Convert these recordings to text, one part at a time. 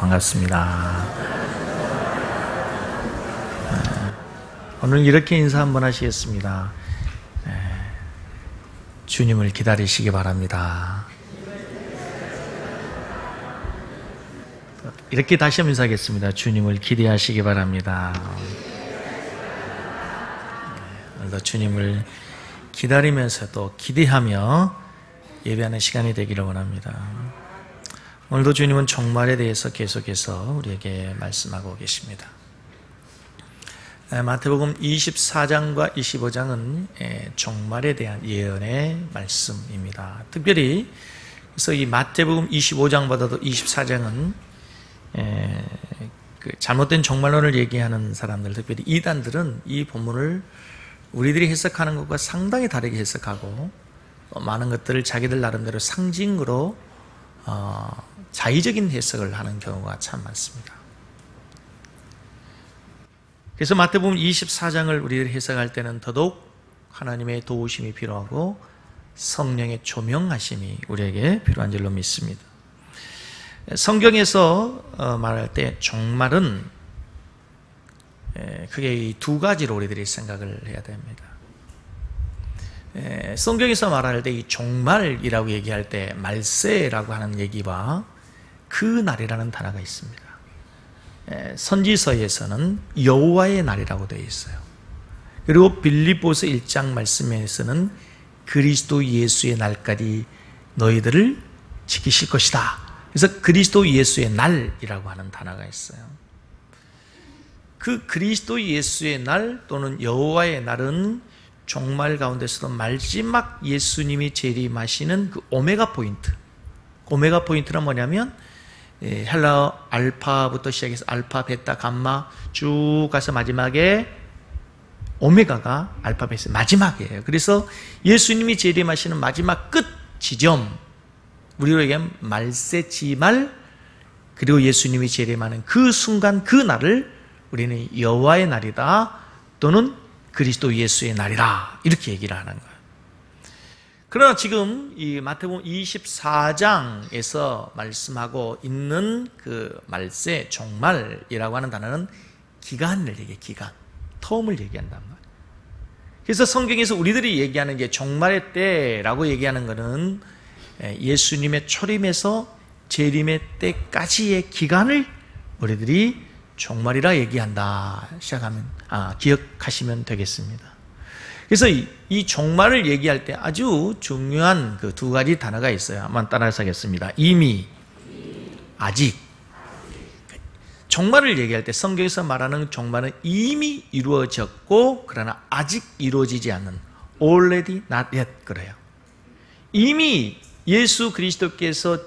반갑습니다. 오늘 이렇게 인사 한번 하시겠습니다. 주님을 기다리시기 바랍니다. 이렇게 다시 한번 인사하겠습니다. 주님을 기대하시기 바랍니다. 오늘도 주님을 기다리면서 또 기대하며 예배하는 시간이 되기를 원합니다. 오늘도 주님은 종말에 대해서 계속해서 우리에게 말씀하고 계십니다. 마태복음 24장과 25장은 종말에 대한 예언의 말씀입니다. 특별히 그래서 이 마태복음 25장보다도 24장은 잘못된 종말론을 얘기하는 사람들, 특별히 이단들은 이 본문을 우리들이 해석하는 것과 상당히 다르게 해석하고 많은 것들을 자기들 나름대로 상징으로 자의적인 해석을 하는 경우가 참 많습니다. 그래서 마태복음 24장을 우리들이 해석할 때는 더더욱 하나님의 도우심이 필요하고 성령의 조명하심이 우리에게 필요한 줄로 믿습니다. 성경에서 말할 때 종말은 크게 이 두 가지로 우리들이 생각을 해야 됩니다. 성경에서 말할 때 이 종말이라고 얘기할 때 말세라고 하는 얘기와 그 날이라는 단어가 있습니다. 선지서에서는 여호와의 날이라고 되어 있어요. 그리고 빌립보서 1장 말씀에서는 그리스도 예수의 날까지 너희들을 지키실 것이다. 그래서 그리스도 예수의 날이라고 하는 단어가 있어요. 그 그리스도 예수의 날 또는 여호와의 날은 종말 가운데서도 마지막 예수님이 재림하시는 그 오메가 포인트. 오메가 포인트는 뭐냐면 헬라어 알파부터 시작해서 알파, 베타, 감마 쭉 가서 마지막에 오메가가 알파벳의 마지막이에요. 그래서 예수님이 재림하시는 마지막 끝 지점, 우리로 얘기하면 말세지말, 그리고 예수님이 재림하는 그 순간 그 날을 우리는 여호와의 날이다 또는 그리스도 예수의 날이라 이렇게 얘기를 하는 거예요. 그러나 지금 이 마태복음 24장에서 말씀하고 있는 그 말세, 종말이라고 하는 단어는 기간을 얘기해, 기간, 터움을 얘기한단 말이에요. 그래서 성경에서 우리들이 얘기하는 게 종말의 때라고 얘기하는 것은 예수님의 초림에서 재림의 때까지의 기간을 우리들이 종말이라 얘기한다 시작하면 기억하시면 되겠습니다. 그래서 이 종말을 얘기할 때 아주 중요한 그 두 가지 단어가 있어요. 한번 따라서 하겠습니다. 이미, 아직. 종말을 얘기할 때 성경에서 말하는 종말은 이미 이루어졌고 그러나 아직 이루어지지 않는 already not yet 그래요. 이미 예수 그리스도께서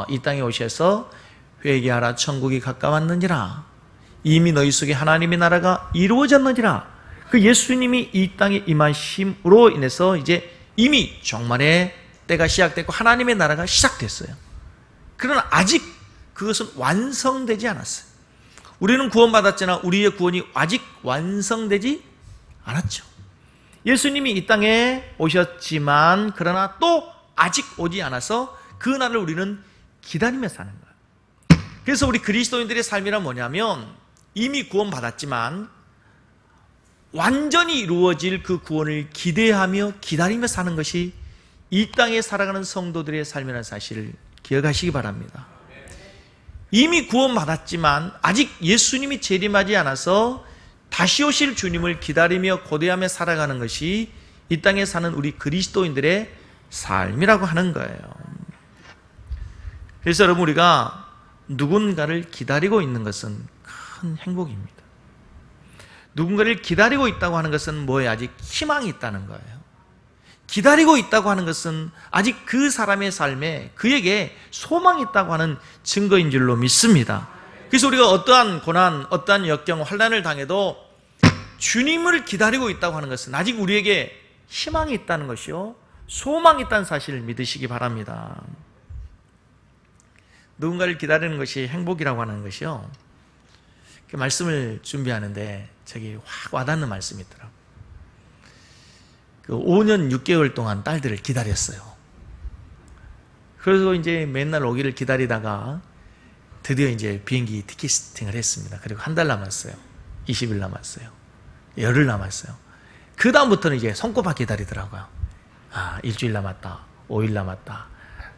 이 땅에 오셔서 회개하라 천국이 가까웠느니라, 이미 너희 속에 하나님의 나라가 이루어졌느니라, 그 예수님이 이 땅에 임하심으로 인해서 이제 이미 종말의 때가 시작됐고 하나님의 나라가 시작됐어요. 그러나 아직 그것은 완성되지 않았어요. 우리는 구원받았잖아. 우리의 구원이 아직 완성되지 않았죠. 예수님이 이 땅에 오셨지만 그러나 또 아직 오지 않아서 그 날을 우리는 기다리며 사는 거예요. 그래서 우리 그리스도인들의 삶이란 뭐냐면 이미 구원받았지만 완전히 이루어질 그 구원을 기대하며 기다리며 사는 것이 이 땅에 살아가는 성도들의 삶이라는 사실을 기억하시기 바랍니다. 이미 구원받았지만 아직 예수님이 재림하지 않아서 다시 오실 주님을 기다리며 고대하며 살아가는 것이 이 땅에 사는 우리 그리스도인들의 삶이라고 하는 거예요. 그래서 여러분, 우리가 누군가를 기다리고 있는 것은 큰 행복입니다. 누군가를 기다리고 있다고 하는 것은 뭐예요? 아직 희망이 있다는 거예요. 기다리고 있다고 하는 것은 아직 그 사람의 삶에 그에게 소망이 있다고 하는 증거인 줄로 믿습니다. 그래서 우리가 어떠한 고난, 어떠한 역경, 환난을 당해도 주님을 기다리고 있다고 하는 것은 아직 우리에게 희망이 있다는 것이요, 소망이 있다는 사실을 믿으시기 바랍니다. 누군가를 기다리는 것이 행복이라고 하는 것이요, 그 말씀을 준비하는데 저기 확 와닿는 말씀이 있더라고요. 그 5년 6개월 동안 딸들을 기다렸어요. 그래서 이제 맨날 오기를 기다리다가 드디어 이제 비행기 티켓팅을 했습니다. 그리고 한 달 남았어요. 20일 남았어요. 열흘 남았어요. 그 다음부터는 이제 손꼽아 기다리더라고요. 아, 일주일 남았다. 5일 남았다.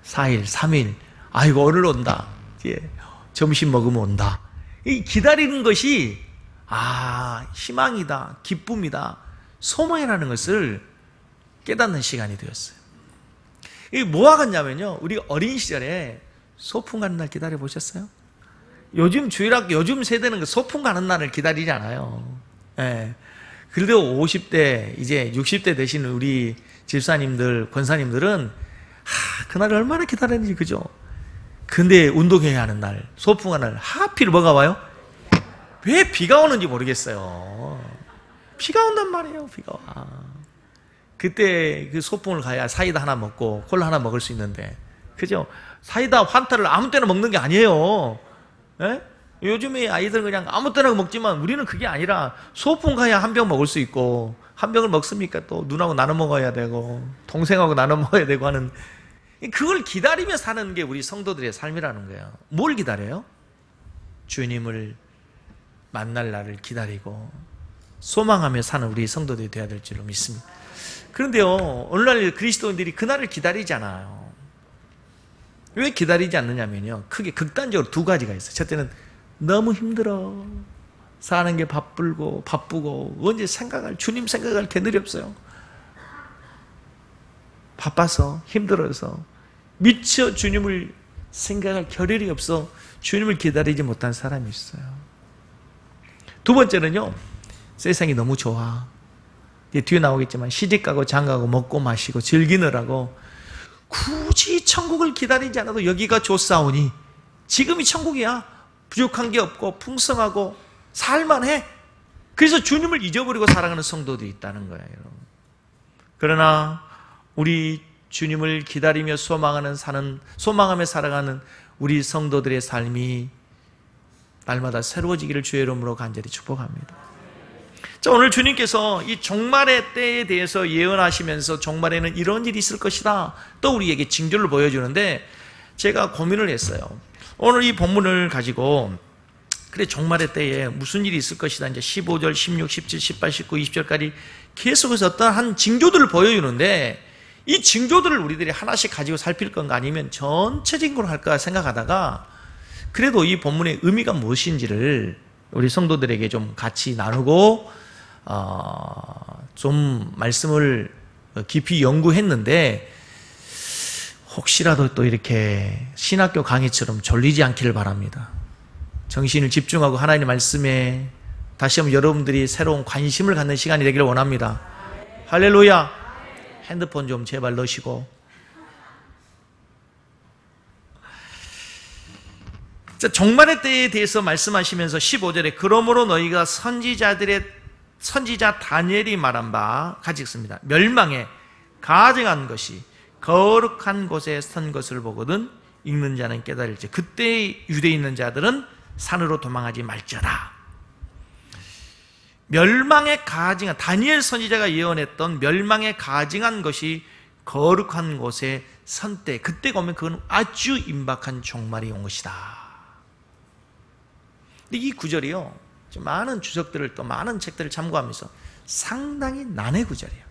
4일, 3일. 아이고, 오늘 온다. 이제 점심 먹으면 온다. 이 기다리는 것이 희망이다, 기쁨이다, 소망이라는 것을 깨닫는 시간이 되었어요. 이게 뭐와 같냐면요, 우리 어린 시절에 소풍 가는 날 기다려 보셨어요? 요즘 요즘 세대는 그 소풍 가는 날을 기다리지 않아요. 예. 그래도 50대, 이제 60대 되시는 우리 집사님들, 권사님들은 그날을 얼마나 기다렸는지, 그죠? 근데 운동회의 하는 날, 소풍하는 날, 하필 뭐가 와요? 왜 비가 오는지 모르겠어요. 비가 온단 말이에요, 비가 와. 그때 그 소풍을 가야 사이다 하나 먹고 콜라 하나 먹을 수 있는데, 그죠? 사이다, 환타를 아무 때나 먹는 게 아니에요. 예? 요즘에 아이들은 그냥 아무 때나 먹지만 우리는 그게 아니라 소풍 가야 한 병 먹을 수 있고, 한 병을 먹습니까? 또 누나하고 나눠 먹어야 되고, 동생하고 나눠 먹어야 되고 하는, 그걸 기다리며 사는 게 우리 성도들의 삶이라는 거예요. 뭘 기다려요? 주님을 만날 날을 기다리고 소망하며 사는 우리 성도들이 되어야 될 줄로 믿습니다. 그런데요, 오늘날 그리스도인들이 그날을 기다리지 않아요. 왜 기다리지 않느냐면요, 크게 극단적으로 두 가지가 있어요. 첫째는 너무 힘들어, 사는 게 바쁘고 언제 주님 생각할 겨를이 없어요. 바빠서, 힘들어서, 미처 주님을 생각할 겨를이 없어 주님을 기다리지 못한 사람이 있어요. 두 번째는요, 세상이 너무 좋아. 뒤에 나오겠지만 시집가고 장가고 먹고 마시고 즐기느라고 굳이 천국을 기다리지 않아도 여기가 좋사오니, 지금이 천국이야. 부족한 게 없고 풍성하고 살만해. 그래서 주님을 잊어버리고 살아가는 성도들이 있다는 거예요. 그러나 우리 주님을 기다리며 소망하며 살아가는 우리 성도들의 삶이 날마다 새로워지기를 주의 이름으로 간절히 축복합니다. 자, 오늘 주님께서 이 종말의 때에 대해서 예언하시면서 종말에는 이런 일이 있을 것이다, 또 우리에게 징조를 보여주는데, 제가 고민을 했어요. 오늘 이 본문을 가지고 그래, 종말의 때에 무슨 일이 있을 것이다, 이제 15절, 16, 17, 18, 19, 20절까지 계속해서 어떠한 징조들을 보여주는데, 이 징조들을 우리들이 하나씩 가지고 살필 건가 아니면 전체적인 걸 할까 생각하다가, 그래도 이 본문의 의미가 무엇인지를 우리 성도들에게 좀 같이 나누고 좀 말씀을 깊이 연구했는데, 혹시라도 또 이렇게 신학교 강의처럼 졸리지 않기를 바랍니다. 정신을 집중하고 하나님의 말씀에 다시 한번 여러분들이 새로운 관심을 갖는 시간이 되기를 원합니다. 할렐루야. 핸드폰 좀 제발 넣으시고. 자, 종말의 때에 대해서 말씀하시면서 15절에 그러므로 너희가 선지자 다니엘이 말한 바 같이 읽습니다. 멸망에 가증한 것이 거룩한 곳에 선 것을 보거든 읽는 자는 깨달을지. 그때 유대에 있는 자들은 산으로 도망하지 말지어다. 멸망에 가증한, 다니엘 선지자가 예언했던 멸망에 가증한 것이 거룩한 곳에 선 때, 그때가 오면 그건 아주 임박한 종말이 온 것이다. 근데 이 구절이요, 많은 주석들을 또 많은 책들을 참고하면서 상당히 난해 구절이에요.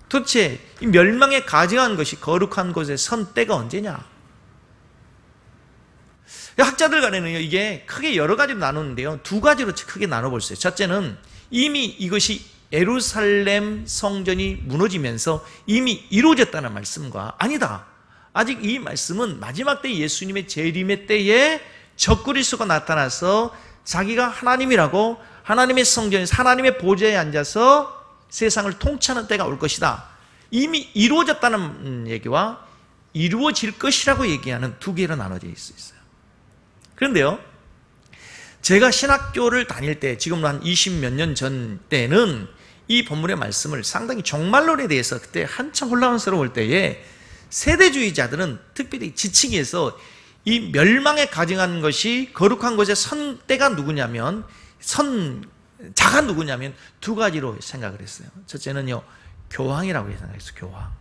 도대체 이 멸망에 가증한 것이 거룩한 곳에 선 때가 언제냐? 학자들 간에는요, 이게 크게 여러 가지로 나누는데요, 두 가지로 크게 나눠볼 수 있어요. 첫째는 이미 이것이 예루살렘 성전이 무너지면서 이미 이루어졌다는 말씀과, 아니다, 아직 이 말씀은 마지막 때 예수님의 재림의 때에 적그리스도가 나타나서 자기가 하나님이라고 하나님의 성전에서 하나님의 보좌에 앉아서 세상을 통치하는 때가 올 것이다, 이미 이루어졌다는 얘기와 이루어질 것이라고 얘기하는 두 개로 나눠져 있어요. 그런데요, 제가 신학교를 다닐 때, 지금으로 한 20몇 년 전 때는 이 본문의 말씀을 상당히 종말론에 대해서 그때 한참 혼란스러울 때에 세대주의자들은 특별히 지칭해서 이 멸망에 가증한 것이 거룩한 곳에 선 때가 누구냐면, 자가 누구냐면 두 가지로 생각을 했어요. 첫째는요, 교황이라고 생각했어요.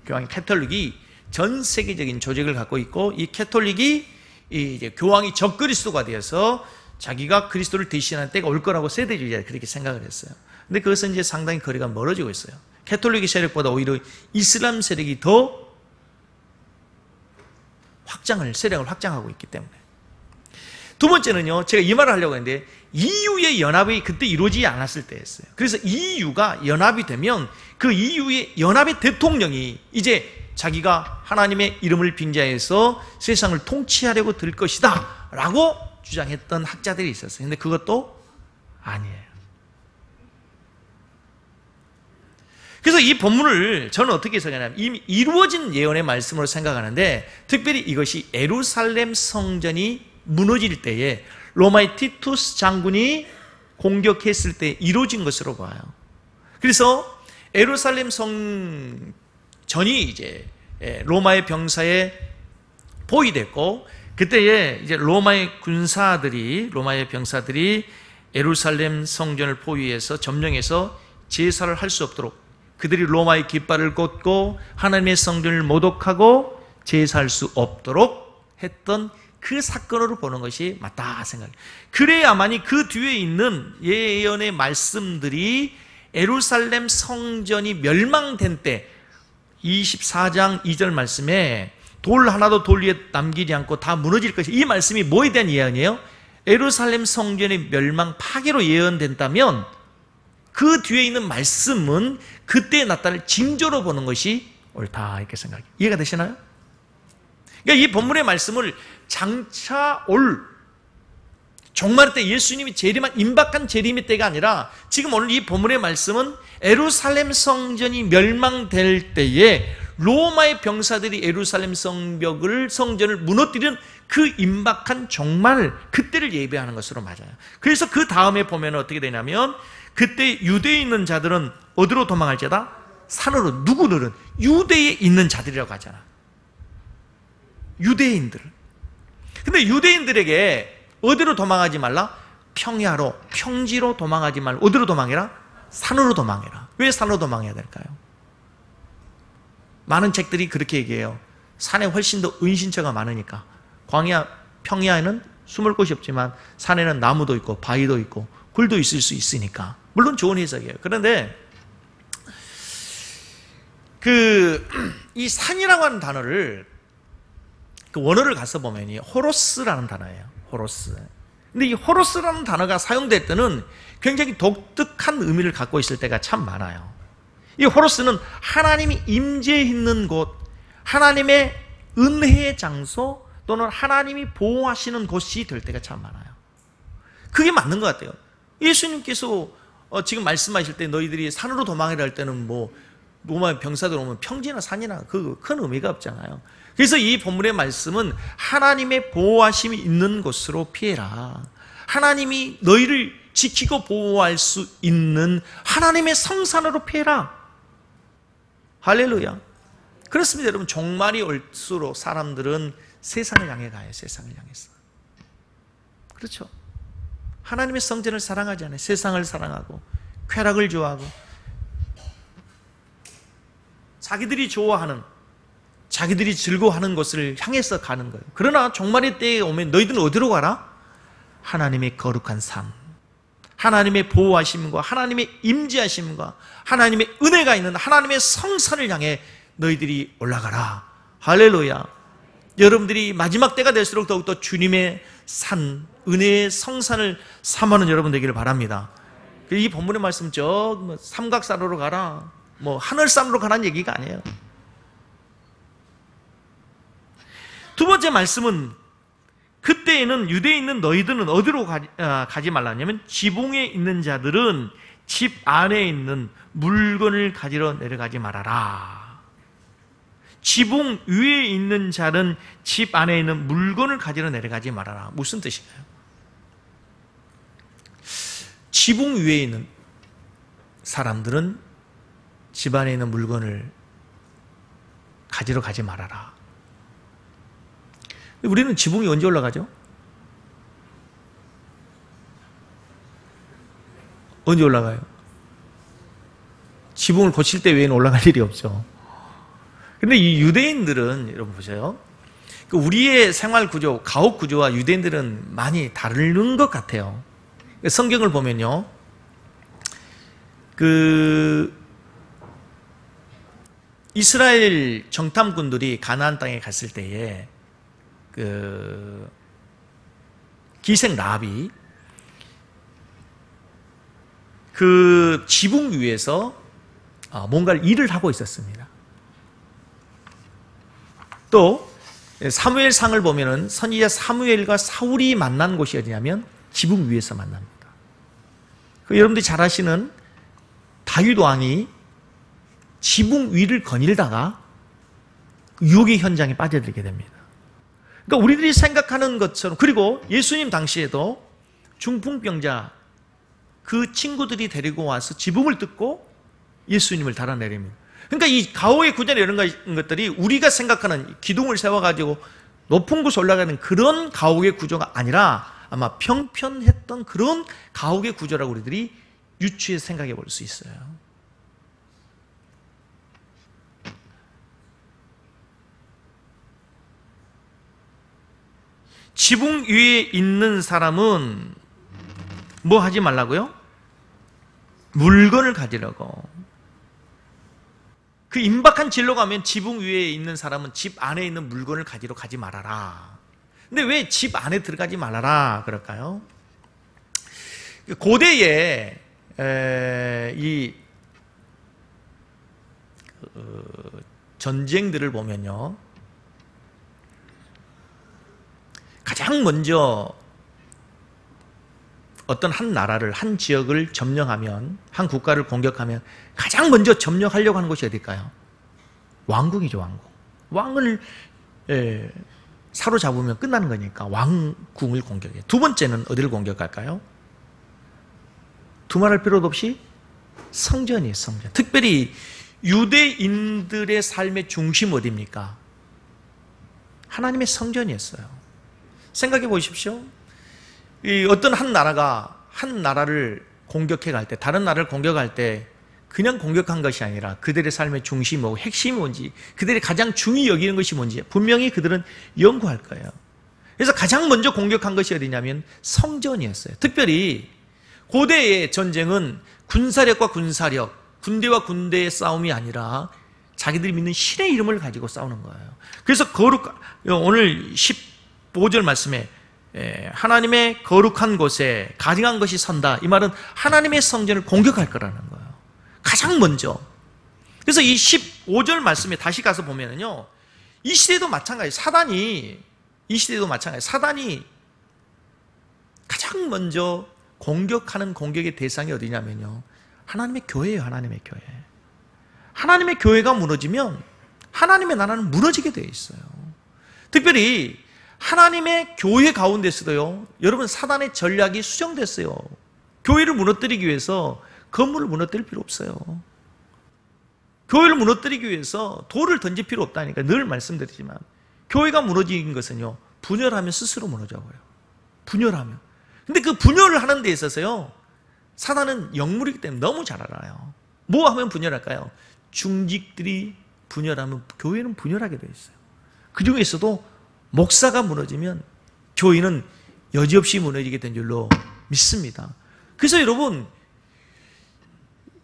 교황이, 카톨릭이 전 세계적인 조직을 갖고 있고, 이 캐톨릭이 이제 교황이 적그리스도가 되어서 자기가 그리스도를 대신할 때가 올 거라고 세대주의자 그렇게 생각을 했어요. 근데 그것은 이제 상당히 거리가 멀어지고 있어요. 캐톨릭의 세력보다 오히려 이슬람 세력이 더 세력을 확장하고 있기 때문에. 두 번째는요, 제가 이 말을 하려고 했는데, EU의 연합이 그때 이루어지지 않았을 때였어요. 그래서 EU가 연합이 되면 그 EU의 연합의 대통령이 이제 자기가 하나님의 이름을 빙자해서 세상을 통치하려고 들 것이다 라고 주장했던 학자들이 있었어요. 근데 그것도 아니에요. 그래서 이 본문을 저는 어떻게 해석하냐면 이미 이루어진 예언의 말씀으로 생각하는데, 특별히 이것이 예루살렘 성전이 무너질 때에 로마의 티투스 장군이 공격했을 때 이루어진 것으로 봐요. 그래서 예루살렘 성전이 이제 로마의 병사에 포위됐고, 그때에 이제 로마의 병사들이 예루살렘 성전을 포위해서 점령해서 제사를 할 수 없도록, 그들이 로마의 깃발을 꽂고 하나님의 성전을 모독하고 제사할 수 없도록 했던 그 사건으로 보는 것이 맞다 생각해요. 그래야만이 그 뒤에 있는 예언의 말씀들이 예루살렘 성전이 멸망된 때 24장 2절 말씀에 돌 하나도 돌 위에 남기지 않고 다 무너질 것이, 이 말씀이 뭐에 대한 예언이에요? 예루살렘 성전의 멸망 파괴로 예언된다면 그 뒤에 있는 말씀은 그때 나타날 징조로 보는 것이 옳다 이렇게 생각해요. 이해가 되시나요? 그러니까 이 본문의 말씀을 장차 올 종말 때 예수님이 재림한 임박한 재림의 때가 아니라, 지금 오늘 이 본문의 말씀은 예루살렘 성전이 멸망될 때에 로마의 병사들이 예루살렘 성전을 무너뜨리는 그 임박한 종말, 그때를 예배하는 것으로 맞아요. 그래서 그 다음에 보면 어떻게 되냐면, 그때 유대에 있는 자들은 어디로 도망할지어다? 산으로. 누구들은? 유대에 있는 자들이라고 하잖아. 유대인들. 근데 유대인들에게 어디로 도망하지 말라? 평야로, 평지로 도망하지 말라. 어디로 도망해라? 산으로 도망해라. 왜 산으로 도망해야 될까요? 많은 책들이 그렇게 얘기해요. 산에 훨씬 더 은신처가 많으니까. 광야, 평야에는 숨을 곳이 없지만 산에는 나무도 있고 바위도 있고 굴도 있을 수 있으니까. 물론 좋은 해석이에요. 그런데 이 산이라고 하는 단어를 그 원어를 가서 보면 호로스라는 단어예요. 호로스. 근데 이 호로스라는 단어가 사용될 때는 굉장히 독특한 의미를 갖고 있을 때가 참 많아요. 이 호로스는 하나님이 임재해 있는 곳, 하나님의 은혜의 장소, 또는 하나님이 보호하시는 곳이 될 때가 참 많아요. 그게 맞는 것 같아요. 예수님께서 지금 말씀하실 때 너희들이 산으로 도망해라 할 때는 뭐 로마 병사들 오면 평지나 산이나 그 큰 의미가 없잖아요. 그래서 이 본문의 말씀은 하나님의 보호하심이 있는 곳으로 피해라. 하나님이 너희를 지키고 보호할 수 있는 하나님의 성산으로 피해라. 할렐루야. 그렇습니다. 여러분, 종말이 올수록 사람들은 세상을 향해 가요. 세상을 향해서. 그렇죠. 하나님의 성전을 사랑하지 않아요. 세상을 사랑하고 쾌락을 좋아하고 자기들이 좋아하는, 자기들이 즐거워하는 것을 향해서 가는 거예요. 그러나 종말의 때에 오면 너희들은 어디로 가라? 하나님의 거룩한 산, 하나님의 보호하심과 하나님의 임재하심과 하나님의 은혜가 있는 하나님의 성산을 향해 너희들이 올라가라. 할렐루야. 여러분들이 마지막 때가 될수록 더욱더 주님의 산, 은혜의 성산을 삼하는 여러분 되기를 바랍니다. 이 본문의 말씀 삼각산으로 가라, 하늘산으로 가라는 얘기가 아니에요. 두 번째 말씀은 그때에는 유대에 있는 너희들은 어디로 가지 말라냐면, 지붕에 있는 자들은 집 안에 있는 물건을 가지러 내려가지 말아라. 지붕 위에 있는 자는 집 안에 있는 물건을 가지러 내려가지 말아라. 무슨 뜻인가요? 지붕 위에 있는 사람들은 집 안에 있는 물건을 가지러 가지 말아라. 우리는 지붕이 언제 올라가죠? 언제 올라가요? 지붕을 고칠 때 외에는 올라갈 일이 없죠. 근데 이 유대인들은 여러분 보세요. 우리의 생활 구조, 가옥 구조와 유대인들은 많이 다른 것 같아요. 성경을 보면요. 이스라엘 정탐꾼들이 가나안 땅에 갔을 때에 기생 라합이 그 지붕 위에서 뭔가를 일을 하고 있었습니다. 또 사무엘상을 보면은 선지자 사무엘과 사울이 만난 곳이 어디냐면 지붕 위에서 만납니다. 여러분들이 잘 아시는 다윗 왕이 지붕 위를 거닐다가 유혹의 현장에 빠져들게 됩니다. 그러니까 우리들이 생각하는 것처럼, 그리고 예수님 당시에도 중풍병자 그 친구들이 데리고 와서 지붕을 뜯고 예수님을 달아내립니다. 그러니까 이 가옥의 구조 이런 것들이 우리가 생각하는 기둥을 세워가지고 높은 곳에 올라가는 그런 가옥의 구조가 아니라 아마 평편했던 그런 가옥의 구조라고 우리들이 유추해서 생각해 볼 수 있어요. 지붕 위에 있는 사람은 뭐 하지 말라고요? 물건을 가지려고. 그 임박한 진로가 하면 지붕 위에 있는 사람은 집 안에 있는 물건을 가지러 가지 말아라. 근데 왜 집 안에 들어가지 말아라 그럴까요? 고대에 이 전쟁들을 보면요, 가장 먼저 어떤 한 나라를, 한 지역을 점령하면, 한 국가를 공격하면 가장 먼저 점령하려고 하는 곳이 어딜까요? 왕궁이죠, 왕궁. 왕을 사로잡으면 끝나는 거니까 왕궁을 공격해요. 두 번째는 어디를 공격할까요? 두말할 필요도 없이 성전이에요, 성전. 특별히 유대인들의 삶의 중심 어디입니까? 하나님의 성전이었어요. 생각해 보십시오. 어떤 한 나라가 한 나라를 공격해 갈 때, 다른 나라를 공격할 때 그냥 공격한 것이 아니라 그들의 삶의 중심이 뭐고 핵심이 뭔지, 그들이 가장 중히 여기는 것이 뭔지 분명히 그들은 연구할 거예요. 그래서 가장 먼저 공격한 것이 어디냐면 성전이었어요. 특별히 고대의 전쟁은 군사력과 군사력, 군대와 군대의 싸움이 아니라 자기들이 믿는 신의 이름을 가지고 싸우는 거예요. 그래서 오늘 15절 말씀에 하나님의 거룩한 곳에 가증한 것이 선다. 이 말은 하나님의 성전을 공격할 거라는 거예요. 가장 먼저. 그래서 이 15절 말씀에 다시 가서 보면은요, 이 시대도 마찬가지예요. 이 시대도 마찬가지예요. 사단이 가장 먼저 공격하는 공격의 대상이 어디냐면요, 하나님의 교회예요. 하나님의 교회. 하나님의 교회가 무너지면 하나님의 나라는 무너지게 되어 있어요. 특별히 하나님의 교회 가운데서도요, 여러분, 사단의 전략이 수정됐어요. 교회를 무너뜨리기 위해서 건물을 무너뜨릴 필요 없어요. 교회를 무너뜨리기 위해서 돌을 던질 필요 없다니까 늘 말씀드리지만, 교회가 무너진 것은요, 분열하면 스스로 무너져요. 분열하면. 근데 그 분열을 하는 데 있어서요, 사단은 영물이기 때문에 너무 잘 알아요. 뭐 하면 분열할까요? 중직들이 분열하면 교회는 분열하게 되어 있어요. 그 중에서도 목사가 무너지면 교회는 여지없이 무너지게 된 줄로 믿습니다. 그래서 여러분,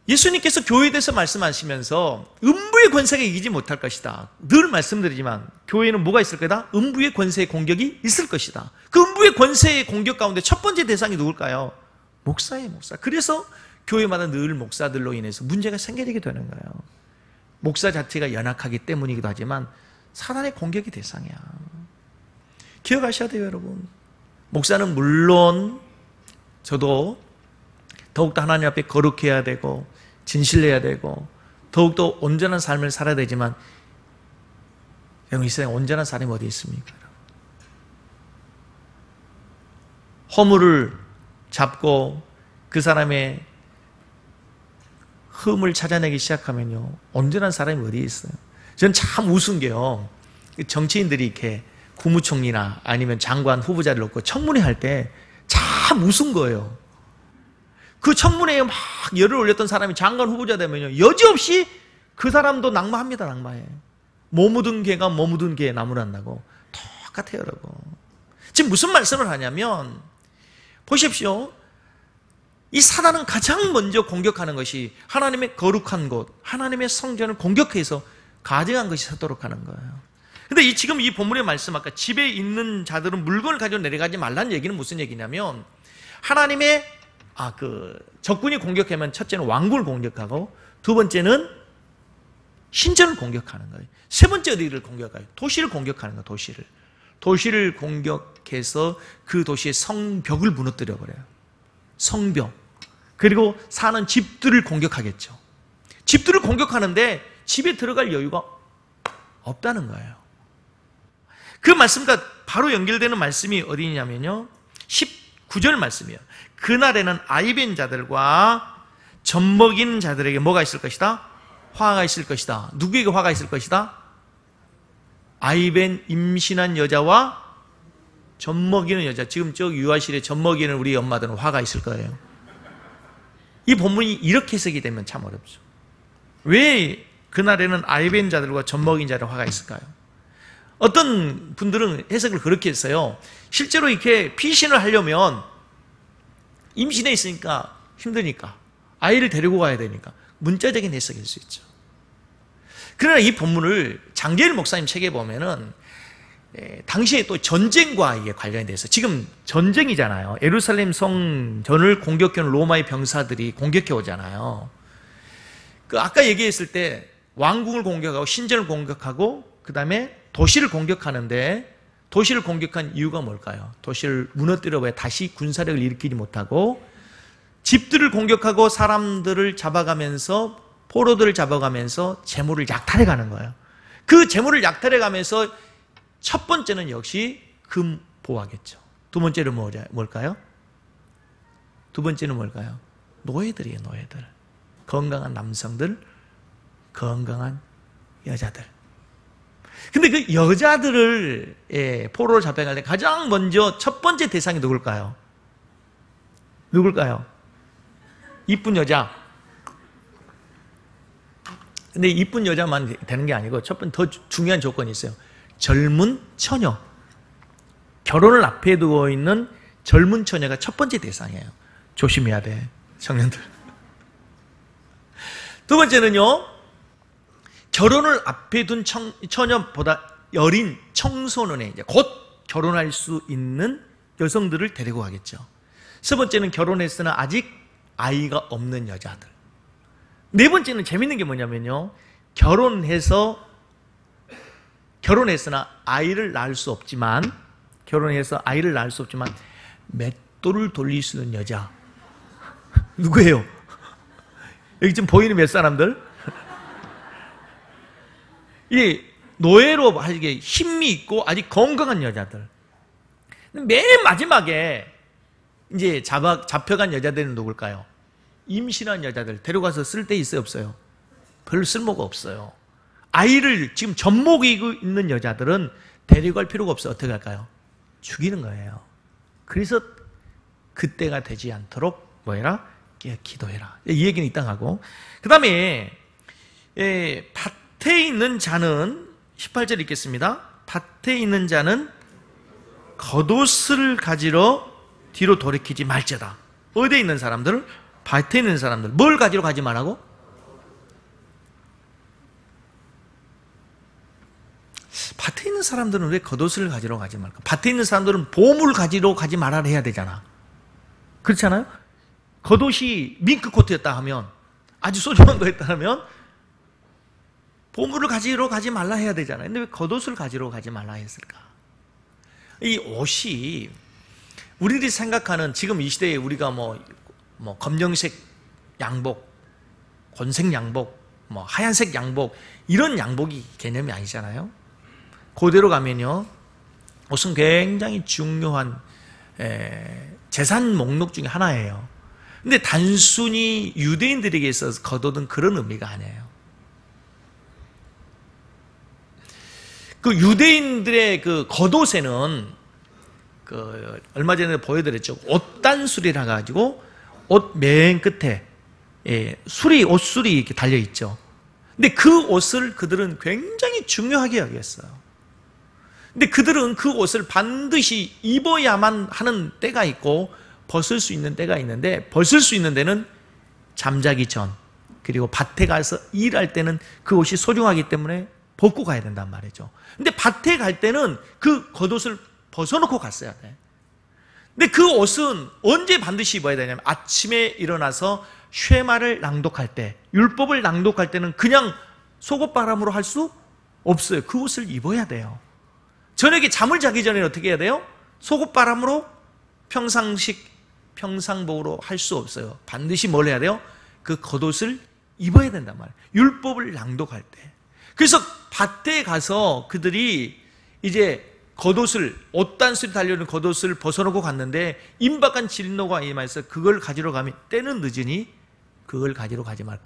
예수님께서 교회에 대해서 말씀하시면서 음부의 권세가 이기지 못할 것이다. 늘 말씀드리지만 교회는 뭐가 있을 거다? 음부의 권세의 공격이 있을 것이다. 그 음부의 권세의 공격 가운데 첫 번째 대상이 누굴까요? 목사예요, 목사. 그래서 교회마다 늘 목사들로 인해서 문제가 생기게 되는 거예요. 목사 자체가 연약하기 때문이기도 하지만 사단의 공격이 대상이야. 기억하셔야 돼요, 여러분. 목사는 물론 저도 더욱더 하나님 앞에 거룩해야 되고 진실해야 되고 더욱더 온전한 삶을 살아야 되지만, 여러분, 이 세상에 온전한 사람이 어디 있습니까? 허물을 잡고 그 사람의 흠을 찾아내기 시작하면요, 온전한 사람이 어디 있어요? 저는 참 우스운 게요, 정치인들이 이렇게 국무총리나 아니면 장관 후보자를 놓고 청문회 할 때 참 우스운 거예요. 그 청문회에 막 열을 올렸던 사람이 장관 후보자 되면요, 여지없이 그 사람도 낙마합니다, 낙마해. 뭐 묻은 개가 뭐 묻은 개에 나무를 한다고 똑같아요, 여러분. 지금 무슨 말씀을 하냐면 보십시오. 이 사단은 가장 먼저 공격하는 것이 하나님의 거룩한 곳, 하나님의 성전을 공격해서 가증한 것이 서도록 하는 거예요. 근데 지금 이 본문의 말씀, 아까 집에 있는 자들은 물건을 가지고 내려가지 말라는 얘기는 무슨 얘기냐면 하나님의 적군이 공격하면 첫째는 왕궁을 공격하고 두 번째는 신전을 공격하는 거예요. 세 번째 어디를 공격해요? 도시를 공격하는 거예요. 도시를 공격해서 그 도시의 성벽을 무너뜨려 버려요. 성벽. 그리고 사는 집들을 공격하겠죠. 집들을 공격하는데 집에 들어갈 여유가 없다는 거예요. 그 말씀과 바로 연결되는 말씀이 어디냐면요, 19절 말씀이에요. 그날에는 아이벤 자들과 젖먹이는 자들에게 뭐가 있을 것이다? 화가 있을 것이다. 누구에게 화가 있을 것이다? 아이벤 임신한 여자와 젖먹이는 여자. 지금 저 유아실에 젖먹이는 우리 엄마들은 화가 있을 거예요. 이 본문이 이렇게 해석이 되면 참 어렵죠. 왜 그날에는 아이벤 자들과 젖먹인 자들 화가 있을까요? 어떤 분들은 해석을 그렇게 했어요. 실제로 이렇게 피신을 하려면 임신해 있으니까 힘드니까 아이를 데리고 가야 되니까 문자적인 해석일 수 있죠. 그러나 이 본문을 장재일 목사님 책에 보면은 당시에 또 전쟁과 이게 관련이 돼서, 지금 전쟁이잖아요. 예루살렘 성전을 공격해온 로마의 병사들이 공격해 오잖아요. 아까 얘기했을 때 왕궁을 공격하고 신전을 공격하고 그 다음에 도시를 공격하는데, 도시를 공격한 이유가 뭘까요? 도시를 무너뜨려봐야 다시 군사력을 일으키지 못하고 집들을 공격하고 사람들을 잡아가면서, 포로들을 잡아가면서 재물을 약탈해가는 거예요. 그 재물을 약탈해가면서 첫 번째는 역시 금보화겠죠. 두 번째는 뭘까요? 두 번째는 뭘까요? 노예들이에요, 노예들. 건강한 남성들, 건강한 여자들. 근데 그 여자들을 포로로 잡혀갈 때 가장 먼저 첫 번째 대상이 누굴까요? 누굴까요? 이쁜 여자. 근데 이쁜 여자만 되는 게 아니고 첫 번째 더 중요한 조건이 있어요. 젊은 처녀. 결혼을 앞에 두고 있는 젊은 처녀가 첫 번째 대상이에요. 조심해야 돼, 청년들. 두 번째는요, 결혼을 앞에 둔 처녀보다 여린 청소년에 이제 곧 결혼할 수 있는 여성들을 데리고 가겠죠. 세 번째는 결혼했으나 아직 아이가 없는 여자들. 네 번째는 재밌는 게 뭐냐면요, 결혼했으나 아이를 낳을 수 없지만, 맷돌을 돌릴 수 있는 여자. 누구예요? 여기 지금 보이는 몇 사람들? 이 노예로 하기에 힘이 있고 아직 건강한 여자들. 맨 마지막에 이제 잡혀간 여자들은 누굴까요? 임신한 여자들. 데려가서 쓸데 있어요, 없어요? 별 쓸모가 없어요. 아이를 지금 젖먹이고 있는 여자들은 데리고 갈 필요가 없어요. 어떻게 할까요? 죽이는 거예요. 그래서 그때가 되지 않도록 뭐해라? 기도해라. 이 얘기는 이따 하고, 그 다음에 밭에 있는 자는 18절 읽겠습니다. 밭에 있는 자는 겉옷을 가지러 뒤로 돌이키지 말지어다. 어디에 있는 사람들? 밭에 있는 사람들. 뭘 가지러 가지 말라고? 밭에 있는 사람들은 왜 겉옷을 가지러 가지 말까? 밭에 있는 사람들은 보물 가지러 가지 말아야 해야 되잖아. 그렇잖아요? 겉옷이 밍크코트였다 하면, 아주 소중한 거였다 하면 보물을 가지러 가지 말라 해야 되잖아요. 근데 왜 겉옷을 가지러 가지 말라 했을까? 이 옷이 우리들이 생각하는, 지금 이 시대에 우리가 뭐 검정색 양복, 곤색 양복, 하얀색 양복, 이런 양복이 개념이 아니잖아요. 그대로 가면요, 옷은 굉장히 중요한 재산 목록 중에 하나예요. 근데 단순히 유대인들에게 있어서 겉옷은 그런 의미가 아니에요. 그 유대인들의 그 겉옷에는 얼마 전에 보여드렸죠. 옷단술이라 가지고 옷 맨 끝에 옷술이 이렇게 달려 있죠. 근데 그 옷을 그들은 굉장히 중요하게 여겼어요. 근데 그들은 그 옷을 반드시 입어야만 하는 때가 있고 벗을 수 있는 때가 있는데, 벗을 수 있는 데는 잠자기 전, 그리고 밭에 가서 일할 때는 그 옷이 소중하기 때문에 벗고 가야 된단 말이죠. 근데 밭에 갈 때는 그 겉옷을 벗어놓고 갔어야 돼. 근데 그 옷은 언제 반드시 입어야 되냐면, 아침에 일어나서 쉐마를 낭독할 때, 율법을 낭독할 때는 그냥 속옷바람으로 할 수 없어요. 그 옷을 입어야 돼요. 저녁에 잠을 자기 전에 어떻게 해야 돼요? 속옷바람으로 평상복으로 할 수 없어요. 반드시 뭘 해야 돼요? 그 겉옷을 입어야 된단 말이에요. 율법을 낭독할 때. 그래서 밭에 가서 그들이 이제 겉옷을, 옷단술이 달려있는 겉옷을 벗어놓고 갔는데, 임박한 진노가 임하여서 그걸 가지러 가면 때는 늦으니 그걸 가지러 가지 마라.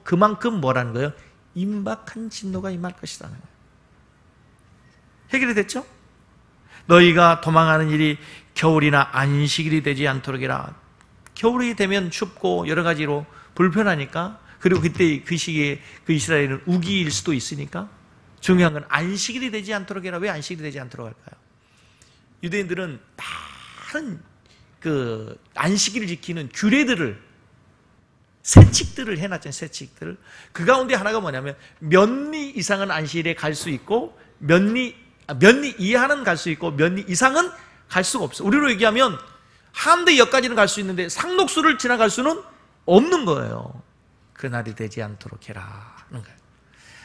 그만큼 뭐라는 거예요? 임박한 진노가 임할 것이라는 거예요. 해결이 됐죠? 너희가 도망하는 일이 겨울이나 안식일이 되지 않도록이라. 겨울이 되면 춥고 여러 가지로 불편하니까, 그리고 그때 그 시기에 그 이스라엘은 우기일 수도 있으니까 중요한 건 안식일이 되지 않도록 해라. 왜 안식일이 되지 않도록 할까요? 유대인들은 많은 그 안식일을 지키는 규례들을, 세칙들을 해놨잖아요. 세칙들을. 그 가운데 하나가 뭐냐면, 몇리 이상은 안식일에 갈 수 있고 몇리 이하는 갈 수 있고 몇리 이상은 갈 수가 없어. 우리로 얘기하면 함대역까지는 갈 수 있는데 상록수를 지나갈 수는 없는 거예요. 그날이 되지 않도록 해라 하는 거예요.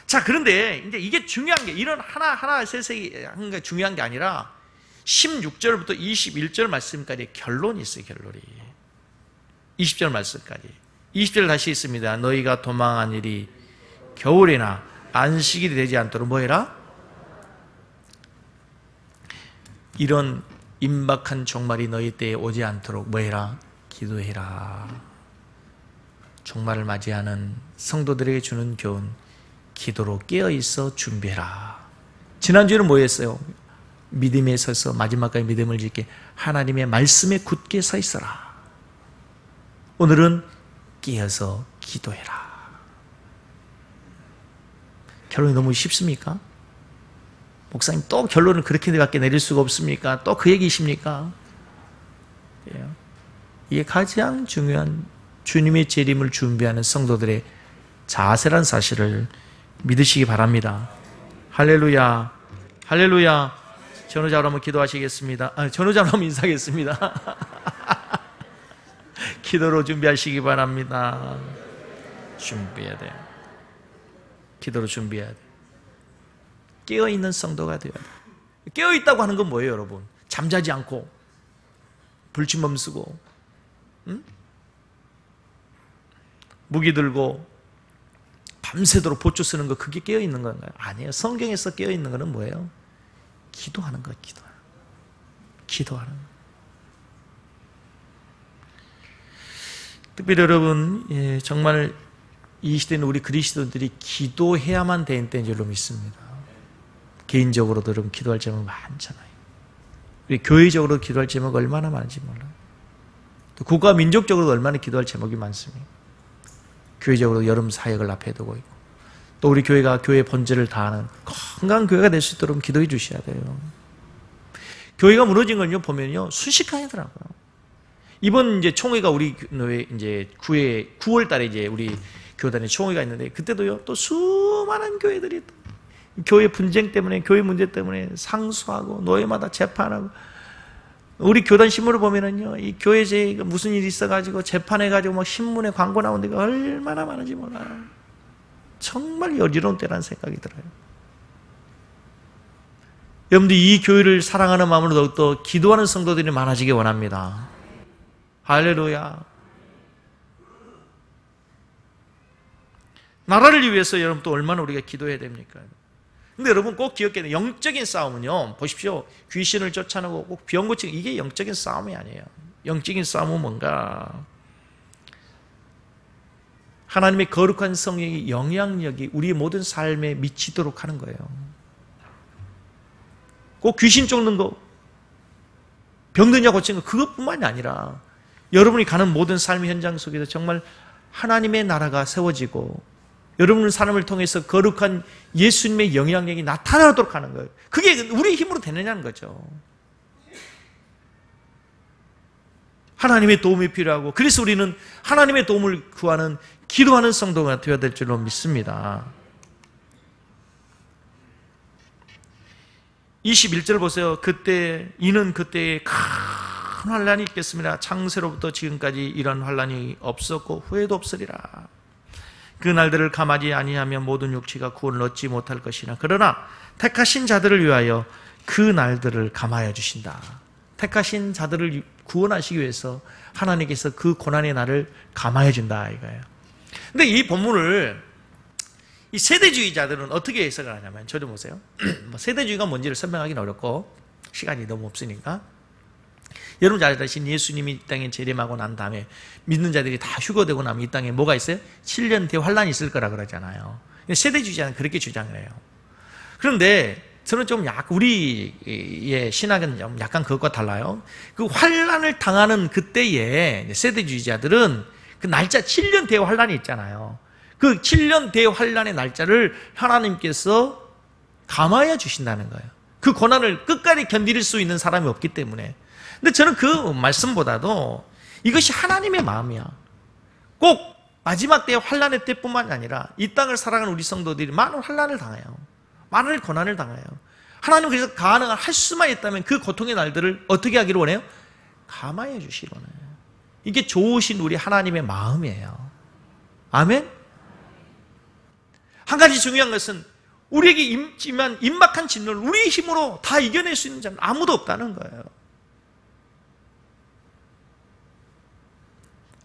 자, 그런데 이제 이게 중요한 게, 이런 하나 세세히 하는 게 중요한 게 아니라 16절부터 21절 말씀까지 결론이 있어요. 결론이 20절 말씀까지. 20절 다시 있습니다. 너희가 도망한 일이 겨울이나 안식일이 되지 않도록 뭐해라? 이런 임박한 종말이 너희 때에 오지 않도록 뭐해라? 기도해라. 종말을 맞이하는 성도들에게 주는 교훈, 기도로 깨어있어 준비해라. 지난주에는 뭐 했어요? 믿음에 서서 마지막까지 믿음을 짓게 하나님의 말씀에 굳게 서 있어라. 오늘은 깨어서 기도해라. 결론이 너무 쉽습니까? 목사님, 또 결론을 그렇게밖에 내릴 수가 없습니까? 또 그 얘기십니까? 이게 가장 중요한 주님의 재림을 준비하는 성도들의 자세란 사실을 믿으시기 바랍니다. 할렐루야, 할렐루야. 전우자로 한번 기도하시겠습니다. 전우자로 한번 인사하겠습니다. 기도로 준비하시기 바랍니다. 준비해야 돼요. 기도로 준비해야 돼요. 깨어있는 성도가 되어야 돼요. 깨어있다고 하는 건 뭐예요, 여러분? 잠자지 않고 불침범 쓰고 무기 들고 밤새도록 보초 쓰는 거, 그게 깨어있는 건가요? 아니에요. 성경에서 깨어있는 거는 뭐예요? 기도하는 거예요. 기도하는 거. 특별히 여러분, 정말 이 시대는 우리 그리스도인들이 기도해야만 되는 때인 줄로 믿습니다. 개인적으로도 여러분 기도할 제목 많잖아요. 우리 교회적으로 기도할 제목 얼마나 많은지 몰라요. 또 국가 민족적으로도 얼마나 기도할 제목이 많습니까? 교회적으로 여름 사역을 앞에 두고 있고, 또 우리 교회가 교회 본질을 다하는 건강한 교회가 될 수 있도록 기도해 주셔야 돼요. 교회가 무너진 건요, 보면요, 순식간이더라고요. 이번 이제 총회가 우리 교회 이제 9월 달에 이제 우리 교단에 총회가 있는데, 그때도요, 또 수많은 교회들이 또 교회 분쟁 때문에, 교회 문제 때문에 상소하고 노예마다 재판하고, 우리 교단 신문을 보면은요, 이 교회에 무슨 일이 있어가지고 재판해가지고 막 신문에 광고 나온 데가 얼마나 많은지 몰라요. 정말 여지러운 때라는 생각이 들어요. 여러분들, 이 교회를 사랑하는 마음으로 더욱더 기도하는 성도들이 많아지기 원합니다. 할렐루야. 나라를 위해서 여러분 또 얼마나 우리가 기도해야 됩니까? 근데 여러분 꼭 기억해야 돼요. 영적인 싸움은요, 보십시오. 귀신을 쫓아내고 꼭 병 고치고, 이게 영적인 싸움이 아니에요. 영적인 싸움은 뭔가? 하나님의 거룩한 성령의 영향력이 우리의 모든 삶에 미치도록 하는 거예요. 꼭 귀신 쫓는 거, 병드냐 고치는 거, 그것뿐만이 아니라 여러분이 가는 모든 삶의 현장 속에서 정말 하나님의 나라가 세워지고 여러분 사람을 통해서 거룩한 예수님의 영향력이 나타나도록 하는 거예요. 그게 우리 힘으로 되느냐는 거죠. 하나님의 도움이 필요하고, 그래서 우리는 하나님의 도움을 구하는 기도하는 성도가 되어야 될 줄로 믿습니다. 21절 보세요. 이는 그때에 큰 환란이 있겠습니다. 창세로부터 지금까지 이런 환란이 없었고 후회도 없으리라. 그 날들을 감하지 아니하면 모든 육체가 구원을 얻지 못할 것이나 그러나 택하신 자들을 위하여 그 날들을 감하여 주신다. 택하신 자들을 구원하시기 위해서 하나님께서 그 고난의 날을 감하여 준다 이거예요. 근데 이 본문을 이 세대주의자들은 어떻게 해석을 하냐면, 저 좀 보세요. 세대주의가 뭔지를 설명하기는 어렵고 시간이 너무 없으니까, 여러분 잘 아시는 예수님이 이 땅에 재림하고 난 다음에 믿는 자들이 다 휴거되고 나면 이 땅에 뭐가 있어요? 7년 뒤에 환란이 있을 거라 그러잖아요. 세대주의자는 그렇게 주장을 해요. 그런데 저는 좀 우리의 신학은 좀 약간 그것과 달라요. 그 환란을 당하는 그때에 세대주의자들은 그 날짜 7년 뒤에 환란이 있잖아요. 그 7년 뒤에 환란의 날짜를 하나님께서 감하여 주신다는 거예요. 그 고난을 끝까지 견딜 수 있는 사람이 없기 때문에. 근데 저는 그 말씀보다도 이것이 하나님의 마음이야. 꼭 마지막 때의 환란의 때뿐만 아니라 이 땅을 살아가는 우리 성도들이 많은 환란을 당해요. 많은 고난을 당해요. 하나님은 그래서 가능한 할 수만 있다면 그 고통의 날들을 어떻게 하기를 원해요? 감하여 주시기를 원해요. 이게 좋으신 우리 하나님의 마음이에요. 아멘? 한 가지 중요한 것은 우리에게 임박한 진노를 우리의 힘으로 다 이겨낼 수 있는 자는 아무도 없다는 거예요.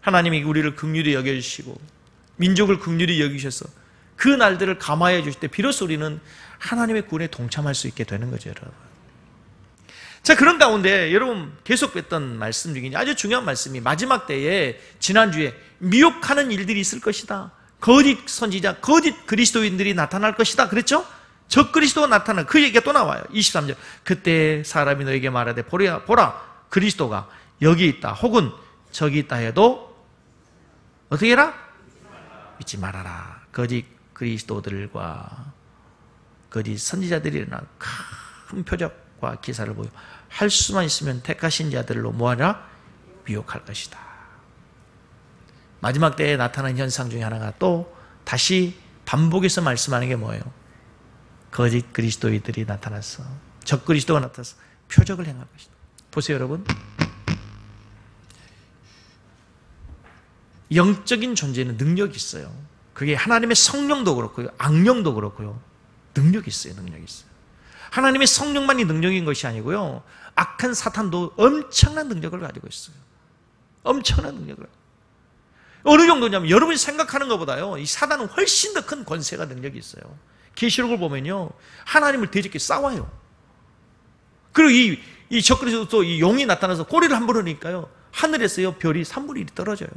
하나님이 우리를 긍휼히 여겨주시고 민족을 긍휼히 여기셔서 그 날들을 감화해 주실 때 비로소 우리는 하나님의 구원에 동참할 수 있게 되는 거죠, 여러분. 자, 그런 가운데 여러분 계속 뵀던 말씀 중에 아주 중요한 말씀이 마지막 때에 지난주에 미혹하는 일들이 있을 것이다. 거짓 선지자, 거짓 그리스도인들이 나타날 것이다. 그랬죠? 적 그리스도가 나타나 그 얘기가 또 나와요. 23절. 그때 사람이 너에게 말하되 보라 그리스도가 여기 있다. 혹은 저기 있다 해도 어떻게 해라? 믿지 말아라. 거짓 그리스도들과 거짓 선지자들이 일어나 큰 표적과 기사를 보여 할 수만 있으면 택하신 자들로 뭐하라? 미혹할 것이다. 마지막 때에 나타나는 현상 중에 하나가 또 다시 반복해서 말씀하는 게 뭐예요? 거짓 그리스도인들이 나타나서 적 그리스도가 나타나서 표적을 행할 것이다. 보세요, 여러분. 영적인 존재는 능력이 있어요. 그게 하나님의 성령도 그렇고요, 악령도 그렇고요. 능력이 있어요. 능력이 있어요. 하나님의 성령만이 능력인 것이 아니고요, 악한 사탄도 엄청난 능력을 가지고 있어요. 엄청난 능력을. 어느 정도냐면 여러분이 생각하는 것보다요, 이 사단은 훨씬 더 큰 권세가 능력이 있어요. 계시록을 보면요, 하나님을 대적해 싸워요. 그리고 이 적그리스도 이 용이 나타나서 꼬리를 한 번 하니까요, 하늘에서요 별이 3분의 1이 떨어져요.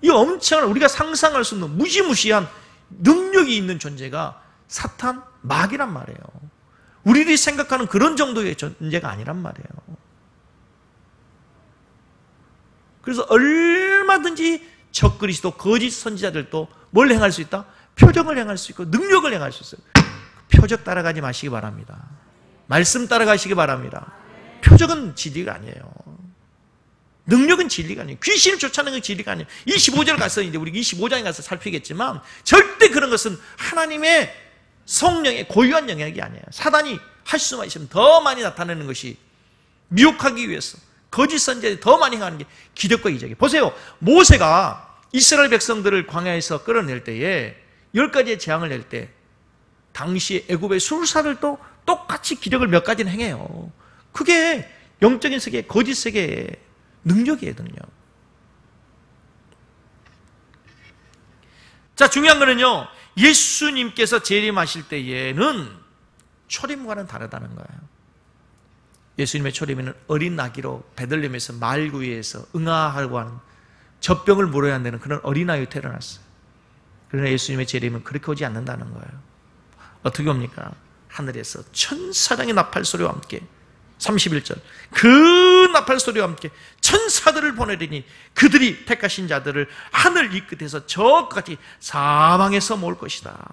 이 엄청난, 우리가 상상할 수 없는 무시무시한 능력이 있는 존재가 사탄, 마귀란 말이에요. 우리들이 생각하는 그런 정도의 존재가 아니란 말이에요. 그래서 얼마든지 적그리스도 거짓 선지자들도 뭘 행할 수 있다? 표적을 행할 수 있고 능력을 행할 수 있어요. 표적 따라가지 마시기 바랍니다. 말씀 따라가시기 바랍니다. 표적은 진리가 아니에요. 능력은 진리가 아니에요. 귀신을 쫓아내는 건 진리가 아니에요. 25절 가서 이제 우리 25장에 가서 살피겠지만 절대 그런 것은 하나님의 성령의 고유한 영역이 아니에요. 사단이 할 수만 있으면 더 많이 나타내는 것이, 미혹하기 위해서 거짓 선지자들이 더 많이 행하는 게 기적과 이적이에요. 보세요. 모세가 이스라엘 백성들을 광야에서 끌어낼 때에 10가지의 재앙을 낼 때 당시 애굽의 술사들도 똑같이 기적을 몇 가지는 행해요. 그게 영적인 세계, 거짓 세계의 능력이에요. 능력. 자, 중요한 거는요, 예수님께서 재림하실 때에는 초림과는 다르다는 거예요. 예수님의 초림에는 어린 아기로 베들레헴에서 말구이에서 응아하고 하는 젖병을 물어야 한다는 그런 어린아이가 태어났어요. 그러나 예수님의 재림은 그렇게 오지 않는다는 거예요. 어떻게 옵니까? 하늘에서 천사장의 나팔 소리와 함께 31절 그 나팔 소리와 함께 천사들을 보내리니 그들이 택하신 자들을 하늘 이 끝에서 저 끝까지 사방에서 모을 것이다.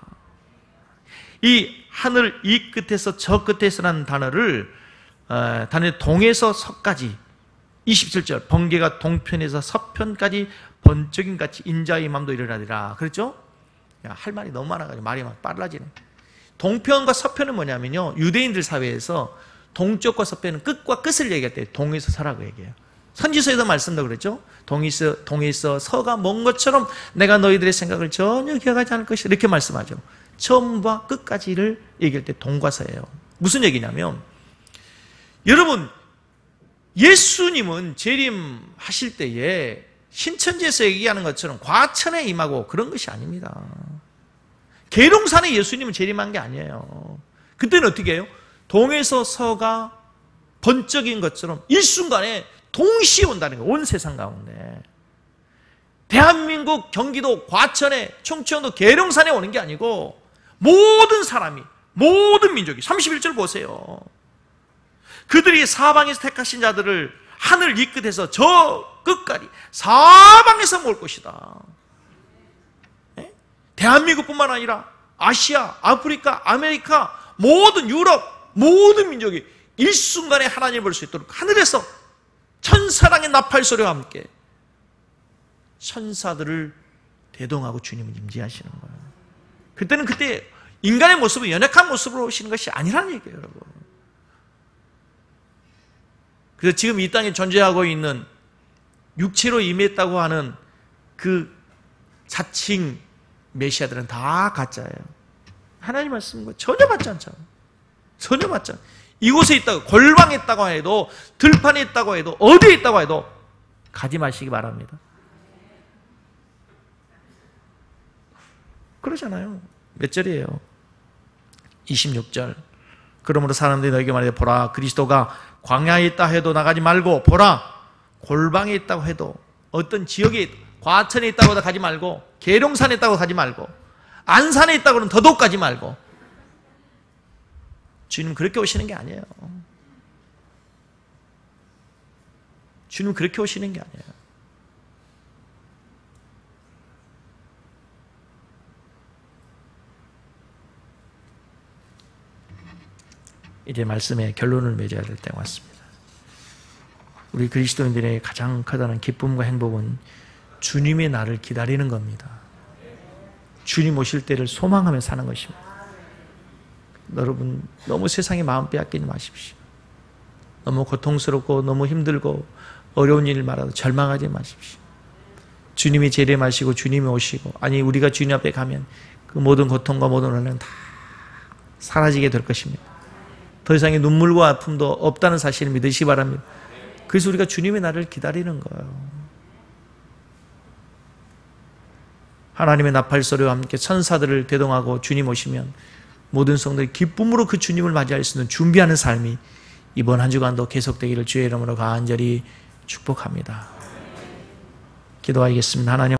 이 하늘 이 끝에서 저 끝에서라는 단어를 단어의 동에서 서까지 27절 번개가 동편에서 서편까지 번쩍임 같이 인자의 맘도 일어나리라. 그렇죠? 할 말이 너무 많아가지고 말이 막 빨라지네. 동편과 서편은 뭐냐면요, 유대인들 사회에서 동쪽과 서편은 끝과 끝을 얘기할 때 동에서 서라고 얘기해요. 선지서에도 말씀도 그랬죠. 동에서 서가 먼 것처럼 내가 너희들의 생각을 전혀 기억하지 않을 것이다, 이렇게 말씀하죠. 처음과 끝까지를 얘기할 때 동과 서예요. 무슨 얘기냐면, 여러분, 예수님은 재림하실 때에 신천지에서 얘기하는 것처럼 과천에 임하고 그런 것이 아닙니다. 계룡산에 예수님은 재림한 게 아니에요. 그때는 어떻게 해요? 동에서 서가 번쩍인 것처럼 일순간에 동시에 온다는 거예요. 온 세상 가운데. 대한민국 경기도 과천에, 충청도 계룡산에 오는 게 아니고 모든 사람이, 모든 민족이, 31절 보세요. 그들이 사방에서 택하신 자들을 하늘 이 끝에서 저 끝까지 사방에서 모을 것이다. 대한민국뿐만 아니라 아시아, 아프리카, 아메리카, 모든 유럽, 모든 민족이 일순간에 하나님을 볼 수 있도록 하늘에서 천사랑의 나팔 소리와 함께 천사들을 대동하고 주님은 임재하시는 거예요. 그때는 그때 인간의 모습은 연약한 모습으로 오시는 것이 아니라는 얘기예요, 여러분. 그래서 지금 이 땅에 존재하고 있는 육체로 임했다고 하는 그 자칭 메시아들은 다 가짜예요. 하나님 말씀은 전혀 맞지 않잖아요. 전혀 맞지 않아요. 이곳에 있다고, 골방에 있다고 해도, 들판에 있다고 해도, 어디에 있다고 해도 가지 마시기 바랍니다. 그러잖아요. 몇 절이에요? 26절. 그러므로 사람들이 너에게 말해, 보라, 그리스도가 광야에 있다 해도 나가지 말고, 보라, 골방에 있다고 해도, 어떤 지역에, 과천에 있다고 해도 가지 말고, 계룡산에 있다고 가지 말고, 안산에 있다고는 더더욱 가지 말고. 주님 그렇게 오시는 게 아니에요. 주님 그렇게 오시는 게 아니에요. 이제 말씀의 결론을 맺어야 될 때가 왔습니다. 우리 그리스도인들의 가장 커다란 기쁨과 행복은 주님의 날을 기다리는 겁니다. 주님 오실 때를 소망하며 사는 것입니다. 여러분, 너무 세상에 마음 빼앗기지 마십시오. 너무 고통스럽고 너무 힘들고 어려운 일을 말하고 절망하지 마십시오. 주님이 재림하시고 주님이 오시고, 아니 우리가 주님 앞에 가면 그 모든 고통과 모든 어려움은 다 사라지게 될 것입니다. 더 이상의 눈물과 아픔도 없다는 사실을 믿으시기 바랍니다. 그래서 우리가 주님의 날을 기다리는 거예요. 하나님의 나팔소리와 함께 천사들을 대동하고 주님 오시면 모든 성도들이 기쁨으로 그 주님을 맞이할 수 있는 준비하는 삶이 이번 한 주간도 계속되기를 주의 이름으로 간절히 축복합니다. 기도하겠습니다. 하나님,